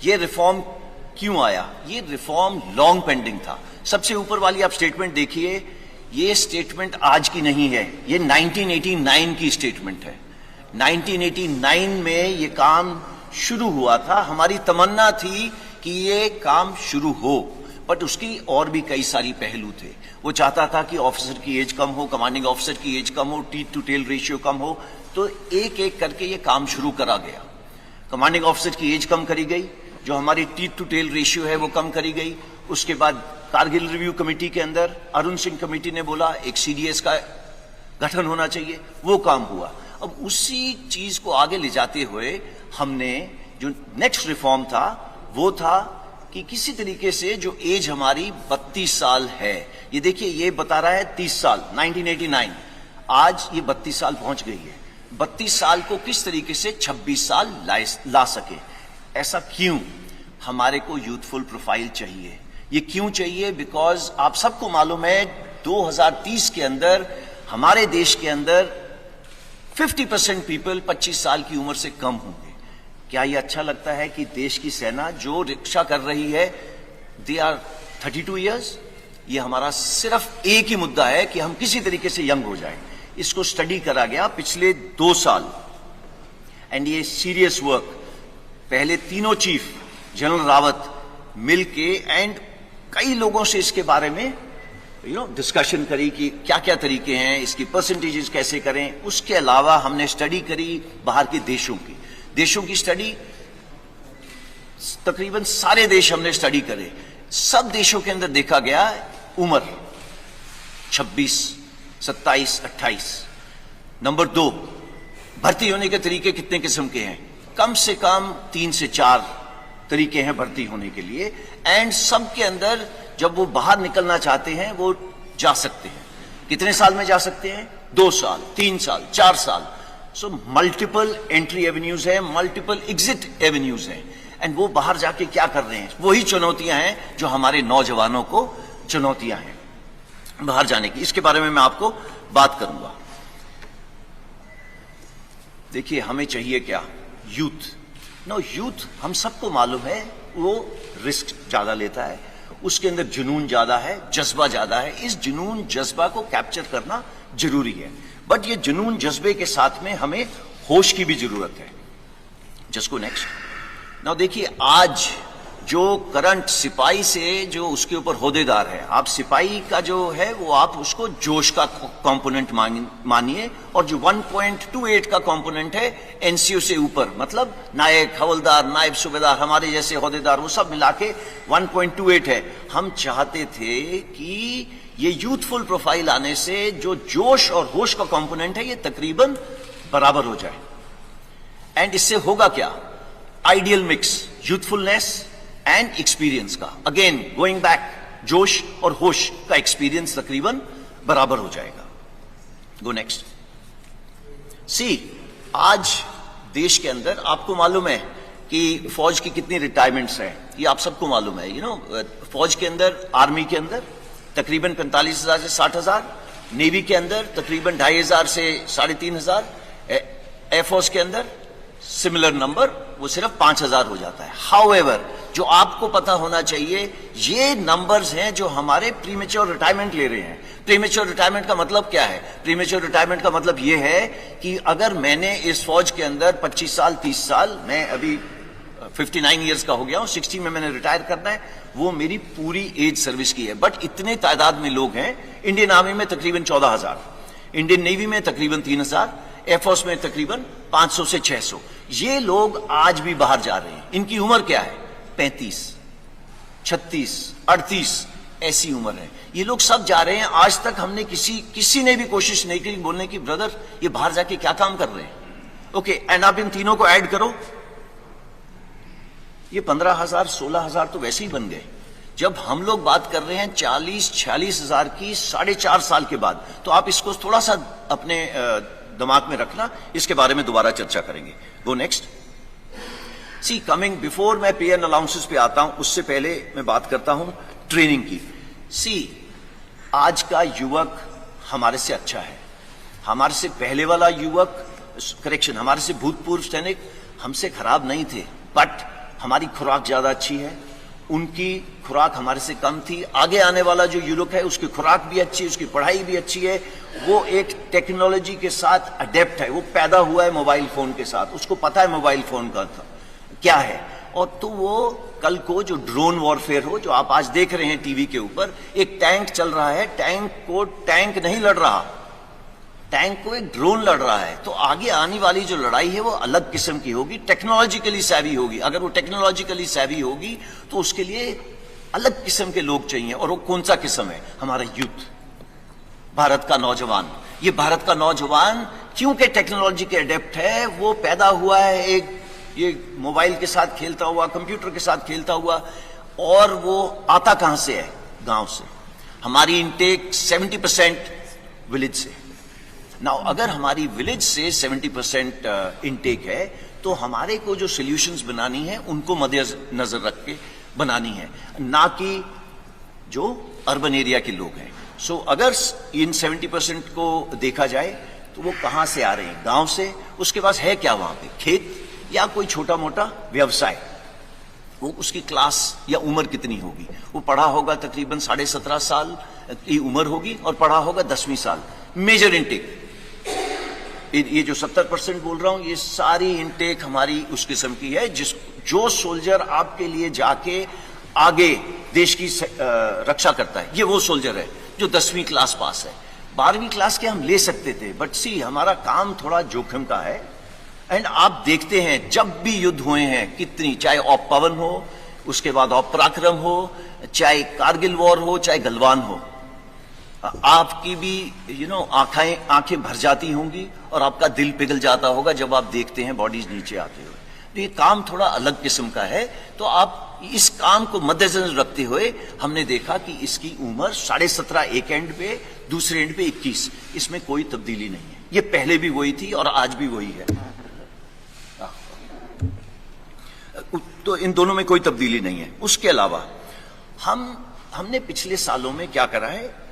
ये रिफॉर्म क्यों आया? ये रिफॉर्म लॉन्ग पेंडिंग था। सबसे ऊपर वाली आप स्टेटमेंट देखिए, ये स्टेटमेंट आज की नहीं है, ये 1989 की स्टेटमेंट है। 1989 में ये काम शुरू हुआ था। हमारी तमन्ना थी कि ये काम शुरू हो, बट उसकी और भी कई सारी पहलू थे। वो चाहता था कि ऑफिसर की एज कम हो, कमांडिंग ऑफिसर की एज कम हो, टीथ टू टेल रेशियो कम हो, तो एक एक करके ये काम शुरू करा गया। कमांडिंग ऑफिसर की एज कम करी गई, जो हमारी टीथ टू टेल रेशियो है वो कम करी गई। उसके बाद कारगिल रिव्यू कमेटी के अंदर अरुण सिंह कमेटी ने बोला एक सीडीएस का गठन होना चाहिए, वो काम हुआ। अब उसी चीज को आगे ले जाते हुए हमने जो नेक्स्ट रिफॉर्म था वो था कि किसी तरीके से जो एज हमारी 32 साल है, ये देखिए ये बता रहा है 30 साल 1989, आज ये 32 साल पहुंच गई है। 32 साल को किस तरीके से 26 साल ला सके, ऐसा क्यों? हमारे को यूथफुल प्रोफाइल चाहिए। ये क्यों चाहिए? बिकॉज आप सबको मालूम है 2030 के अंदर हमारे देश के अंदर 50% पीपल 25 साल की उम्र से कम होंगे। क्या ये अच्छा लगता है कि देश की सेना जो रक्षा कर रही है दे आर 32 ईयर्स? ये हमारा सिर्फ एक ही मुद्दा है कि हम किसी तरीके से यंग हो जाए। इसको स्टडी करा गया पिछले 2 साल, एंड ये सीरियस वर्क। पहले तीनों चीफ जनरल रावत मिलके एंड कई लोगों से इसके बारे में डिस्कशन करी कि क्या क्या तरीके हैं, इसकी परसेंटेजेस कैसे करें। उसके अलावा हमने स्टडी करी बाहर के देशों की स्टडी, तकरीबन सारे देश हमने स्टडी करे। सब देशों के अंदर देखा गया उम्र 26, 27, 28। नंबर 2, भर्ती होने के तरीके कितने किस्म के हैं? कम से कम 3 से 4 तरीके हैं भर्ती होने के लिए, एंड सब के अंदर जब वो बाहर निकलना चाहते हैं वो जा सकते हैं। कितने साल में जा सकते हैं? 2 साल, 3 साल, 4 साल। सो मल्टीपल एंट्री एवेन्यूज है, मल्टीपल एग्जिट एवेन्यूज हैं, एंड वो बाहर जाके क्या कर रहे हैं? वही चुनौतियां हैं जो हमारे नौजवानों को चुनौतियां हैं बाहर जाने की। इसके बारे में मैं आपको बात करूंगा। देखिए हमें चाहिए क्या? यूथ। यूथ हम सबको मालूम है वो रिस्क ज्यादा लेता है, उसके अंदर जुनून ज्यादा है, जज्बा ज्यादा है। इस जुनून जज्बा को कैप्चर करना जरूरी है, बट ये जुनून जज्बे के साथ में हमें होश की भी जरूरत है। Just go next. नाउ देखिए आज जो करंट सिपाही से जो उसके ऊपर होदेदार है, आप सिपाही का जो है वो आप उसको जोश का कंपोनेंट मानिए, और जो 1.28 का कंपोनेंट है एनसीओ से ऊपर, मतलब नायक, हवलदार, नायब सूबेदार, हमारे जैसे होदेदार, वो सब मिला के 1.28 है। हम चाहते थे कि ये यूथफुल प्रोफाइल आने से जो जोश और होश का कंपोनेंट है ये तकरीबन बराबर हो जाए। एंड इससे होगा क्या? Ideal mix, youthfulness and experience का। अगेन गोइंग बैक, जोश और होश का एक्सपीरियंस तकरीबन बराबर हो जाएगा। गो नेक्स्ट। सी, आज देश के अंदर आपको मालूम है कि फौज की कितनी रिटायरमेंट्स हैं, ये आप सबको मालूम है। फौज के अंदर, आर्मी के अंदर तकरीबन 45,000 से 60,000, नेवी के अंदर तकरीबन 2,500 से 3,500, एयरफोर्स के अंदर सिमिलर नंबर, वो सिर्फ 5,000 हो जाता है। हाउएवर, जो आपको पता होना चाहिए, ये नंबर्स हैं जो हमारे प्रीमेच्योर रिटायरमेंट ले रहे हैं। प्रीमेच्योर रिटायरमेंट का मतलब क्या है? प्रीमेच्योर रिटायरमेंट का मतलब ये है कि अगर मैंने इस फौज के अंदर 25 साल, 30 साल, मैं अभी 59 ईयर्स का हो गया हूं, 60 में मैंने रिटायर करना है, वो मेरी पूरी एज सर्विस की है। बट इतने तादाद में लोग हैं। इंडियन आर्मी में तकरीबन 14,000, इंडियन नेवी में तकरीबन 3,000, एयरफोर्स में तकरीबन 500 से 600। ये लोग आज भी बाहर जा रहे हैं। इनकी उम्र क्या है? 35, 36, 38 ऐसी उम्र है। ये लोग सब जा रहे हैं। आज तक हमने किसी ने भी कोशिश नहीं की बोलने की, ब्रदर ये बाहर जाके क्या काम कर रहे हैं? ओके, एंड आप इन तीनों को ऐड करो, ये 15,000, 16,000 तो वैसे ही बन गए। जब हम लोग बात कर रहे हैं 40-46 हजार की 4.5 साल के बाद, तो आप इसको थोड़ा सा अपने दिमाग में रखना, इसके बारे में दोबारा चर्चा करेंगे। Go next. See, coming before मैं पे एंड अलाउंसेस पे आता हूं, उससे पहले मैं बात करता हूं ट्रेनिंग की। सी, आज का युवक हमारे से अच्छा है। हमारे से पहले वाला युवक, करेक्शन, हमारे से भूतपूर्व सैनिक हमसे खराब नहीं थे, बट हमारी खुराक ज्यादा अच्छी है, उनकी खुराक हमारे से कम थी। आगे आने वाला जो युवक है उसकी खुराक भी अच्छी है, उसकी पढ़ाई भी अच्छी है, वो एक टेक्नोलॉजी के साथ अडेप्ट है, वो पैदा हुआ है मोबाइल फोन के साथ, उसको पता है मोबाइल फोन का क्या है। और तो वो कल को जो ड्रोन वॉरफेयर हो, जो आप आज देख रहे हैं टीवी के ऊपर, एक टैंक चल रहा है, टैंक को टैंक नहीं लड़ रहा, टैंक को एक ड्रोन लड़ रहा है। तो आगे आने वाली जो लड़ाई है वो अलग किस्म की होगी, टेक्नोलॉजिकली सैवी होगी। अगर वो टेक्नोलॉजिकली सैवी होगी तो उसके लिए अलग किस्म के लोग चाहिए। और वो कौन सा किस्म है? हमारा यूथ, भारत का नौजवान। ये भारत का नौजवान क्योंकि टेक्नोलॉजी के अडेप्ट है, वो पैदा हुआ है एक ये मोबाइल के साथ खेलता हुआ, कंप्यूटर के साथ खेलता हुआ, और वो आता कहां से है? गांव से। हमारी इनटेक 70% विलेज से। नाउ अगर हमारी विलेज से 70% इनटेक है तो हमारे को जो सॉल्यूशंस बनानी है उनको मद्देनजर रख के बनानी है, ना कि जो अर्बन एरिया के लोग हैं। सो अगर इन 70% को देखा जाए तो वो कहां से आ रहे हैं? गांव से। उसके पास है क्या वहां पे? खेत या कोई छोटा मोटा व्यवसाय। वो उसकी क्लास या उम्र कितनी होगी? वो पढ़ा होगा तकरीबन 17.5 साल की उम्र होगी और पढ़ा होगा 10वीं साल। मेजर इनटेक, ये जो 70% बोल रहा हूं, ये सारी इनटेक हमारी उस किस्म की है जो सोल्जर आपके लिए जाके आगे देश की रक्षा करता है, ये वो सोल्जर है जो 10वीं क्लास पास है। 12वीं क्लास के हम ले सकते थे, बट सी हमारा काम थोड़ा जोखिम का है। एंड आप देखते हैं जब भी युद्ध हुए हैं कितनी, चाहे ऑप पवन हो, उसके बाद ऑप पराक्रम हो, चाहे कारगिल वॉर हो, चाहे गलवान हो, आपकी भी आंखें भर जाती होंगी और आपका दिल पिघल जाता होगा जब आप देखते हैं बॉडीज नीचे आते हुए। तो ये काम थोड़ा अलग किस्म का है। तो आप इस काम को मद्देनजर रखते हुए हमने देखा कि इसकी उम्र 17.5 एक एंड पे, दूसरे एंड पे 21। इसमें कोई तब्दीली नहीं है। ये पहले भी वही थी और आज भी वही है। तो इन दोनों में कोई तब्दीली नहीं है। उसके अलावा हमने पिछले सालों में क्या करा है?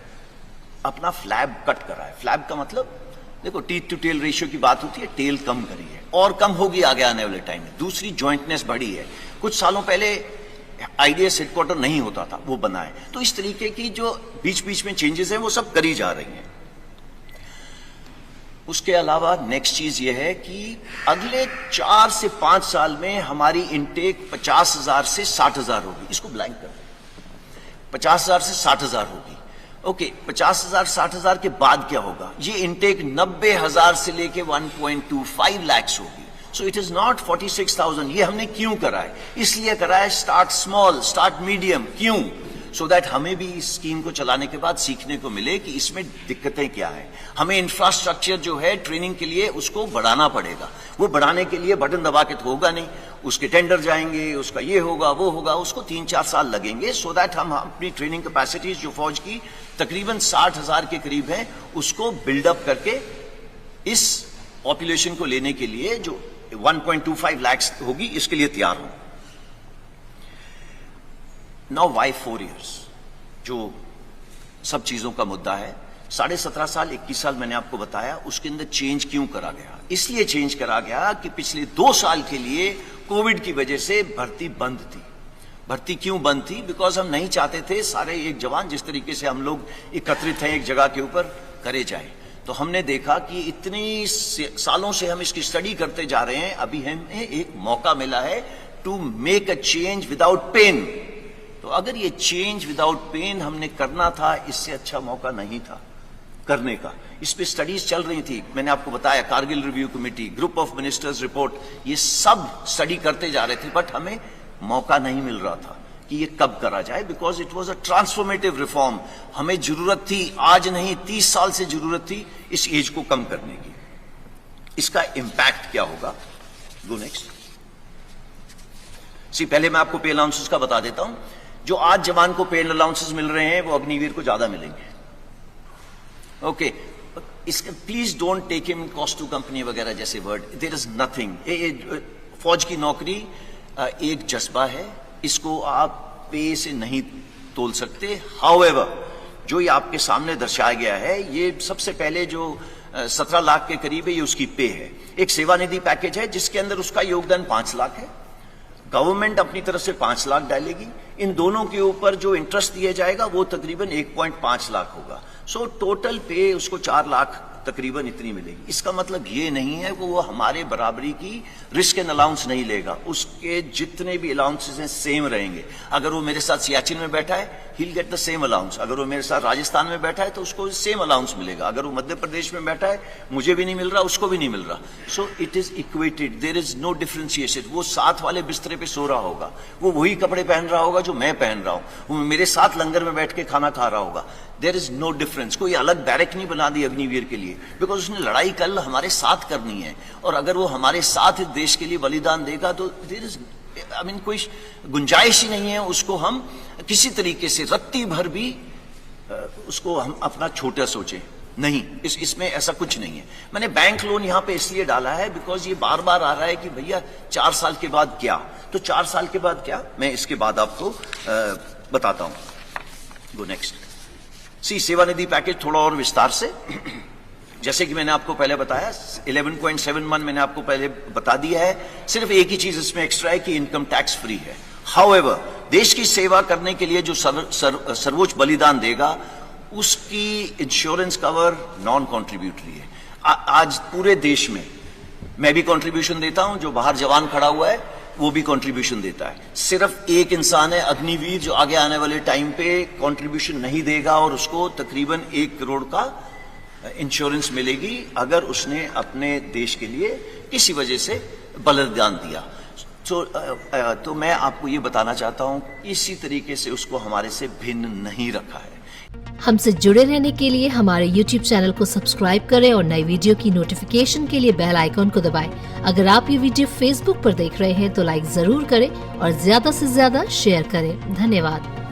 अपना फ्लैब कट करा है। फ्लैब का मतलब देखो, टीथ टू टेल रेशियो की बात होती है, टेल कम करी है और कम होगी आगे आने वाले टाइम में। दूसरी जॉइंटनेस बढ़ी है। कुछ सालों पहले आईडीएस हेडक्वार्टर नहीं होता था, वो बना है। तो इस तरीके की जो बीच बीच में चेंजेस हैं वो सब करी जा रही हैं। उसके अलावा नेक्स्ट चीज ये है कि अगले 4 से 5 साल में हमारी इनटेक 50,000 से 60,000 होगी। इसको ब्लैंक कर दें, 50,000 से 60,000 होगी। ओके, 50,000 60,000 के बाद क्या होगा? ये इनटेक 90,000 से लेके 1.25 लाख होगी। सो इट इज नॉट 46,000। ये हमने क्यों करा है? इसलिए करा है स्टार्ट स्मॉल, स्टार्ट मीडियम। क्यों? सो दैट हमें भी इस स्कीम को चलाने के बाद सीखने को मिले कि इसमें दिक्कतें क्या है। हमें इंफ्रास्ट्रक्चर जो है ट्रेनिंग के लिए उसको बढ़ाना पड़ेगा। वो बढ़ाने के लिए बटन दबा के तो होगा नहीं, उसके टेंडर जाएंगे, उसका ये होगा वो होगा, उसको 3-4 साल लगेंगे। सो दैट हम अपनी ट्रेनिंग कैपेसिटीज जो फौज की तकरीबन 60,000 के करीब है, उसको बिल्डअप करके इस पॉपुलेशन को लेने के लिए जो 1.25 लाख होगी, इसके लिए तैयार हो। नाउ वाई 4 years, जो सब चीजों का मुद्दा है। 17.5 साल 21 साल मैंने आपको बताया, उसके अंदर चेंज क्यों करा गया? इसलिए चेंज करा गया कि पिछले 2 साल के लिए कोविड की वजह से भर्ती बंद थी। भर्ती क्यों बंद थी? बिकॉज हम नहीं चाहते थे सारे एक जवान जिस तरीके से हम लोग एकत्रित हैं एक जगह के ऊपर करे जाए। तो हमने देखा कि इतनी सालों से हम इसकी स्टडी करते जा रहे हैं, अभी हमें एक मौका मिला है to make a change without pain. तो अगर ये चेंज विदाउट पेन हमने करना था, इससे अच्छा मौका नहीं था करने का। इस पे स्टडीज चल रही थी, मैंने आपको बताया, Kargil review committee, group of ministers report, ये सब स्टडी करते जा रहे थे, बट हमें मौका नहीं मिल रहा था कि ये कब करा जाए। Because it was a transformative reform. हमें जरूरत थी, आज नहीं 30 साल से जरूरत थी इस एज को कम करने की। इसका इंपैक्ट क्या होगा? Go next. पहले मैं आपको पे अलाउंसेस का बता देता हूं। जो आज जवान को पे अलाउंसेस मिल रहे हैं वो अग्निवीर को ज्यादा मिलेंगे। ओके, इसका please don't take him cost to company वगैरह जैसे वर्ड, देयर इज नथिंग। फौज की नौकरी एक जज्बा है, इसको आप पे से नहीं तोल सकते। हाउएवर, जो ये आपके सामने दर्शाया गया है, ये सबसे पहले जो 17 लाख के करीब है, ये उसकी पे है। एक सेवानिधि पैकेज है जिसके अंदर उसका योगदान 5 लाख है। गवर्नमेंट अपनी तरफ से 5 लाख डालेगी, इन दोनों के ऊपर जो इंटरेस्ट दिया जाएगा वो तकरीबन 1.5 लाख होगा। सो टोटल पे उसको 4 लाख तकरीबन इतनी मिलेगी। इसका मतलब ये नहीं है कि वो हमारे बराबरी की रिस्क एंड अलाउंस नहीं लेगा, उसके जितने भी अलाउंसेस हैं सेम रहेंगे। अगर वो मेरे साथ सियाचिन में बैठा है, he will get the same allowance. अगर वो मेरे साथ राजस्थान में बैठा है तो उसको सेम अलाउंस मिलेगा। अगर वो मध्य प्रदेश में बैठा है, मुझे भी नहीं मिल रहा, उसको भी नहीं मिल रहा। So it is equated, there is no differentiation. वो साथ वाले बिस्तरे पे सो रहा होगा, वो वही कपड़े पहन रहा होगा जो मैं पहन रहा हूं, वो मेरे साथ लंगर में बैठ के खाना खा रहा होगा। There is no difference. कोई अलग बैरक नहीं बना दी अग्निवीर के लिए, बिकॉज उसने लड़ाई कल हमारे साथ करनी है, और अगर वो हमारे साथ देश के लिए बलिदान देगा तो देयर इज कोई गुंजाइश ही नहीं है उसको हम किसी तरीके से रत्ती भर भी उसको हम अपना छोटा सोचें। नहीं, इसमें ऐसा कुछ नहीं है। मैंने बैंक लोन यहां पे इसलिए डाला है बिकॉज ये बार बार आ रहा है कि भैया 4 साल के बाद क्या, तो 4 साल के बाद क्या, मैं इसके बाद आपको बताता हूं। Go next. सेवानिधि पैकेज थोड़ा और विस्तार से, जैसे कि मैंने आपको पहले बताया 11.71 मैंने आपको पहले बता दिया है। सिर्फ एक ही चीज इसमें एक्स्ट्रा है कि इनकम टैक्स फ्री है। हाउएवर, देश की सेवा करने के लिए जो सर्वोच्च बलिदान देगा उसकी इंश्योरेंस कवर नॉन कॉन्ट्रीब्यूटरी है। आज पूरे देश में मैं भी कंट्रीब्यूशन देता हूं, जो बाहर जवान खड़ा हुआ है वो भी कंट्रीब्यूशन देता है। सिर्फ एक इंसान है अग्निवीर जो आगे आने वाले टाइम पे कंट्रीब्यूशन नहीं देगा, और उसको तकरीबन 1 करोड़ का इंश्योरेंस मिलेगी अगर उसने अपने देश के लिए किसी वजह से बलिदान दिया। तो मैं आपको ये बताना चाहता हूं, इसी तरीके से उसको हमारे से भिन्न नहीं रखा है। हमसे जुड़े रहने के लिए हमारे YouTube चैनल को सब्सक्राइब करें और नई वीडियो की नोटिफिकेशन के लिए बेल आइकॉन को दबाएं। अगर आप ये वीडियो Facebook पर देख रहे हैं तो लाइक जरूर करें और ज्यादा से ज्यादा शेयर करें। धन्यवाद।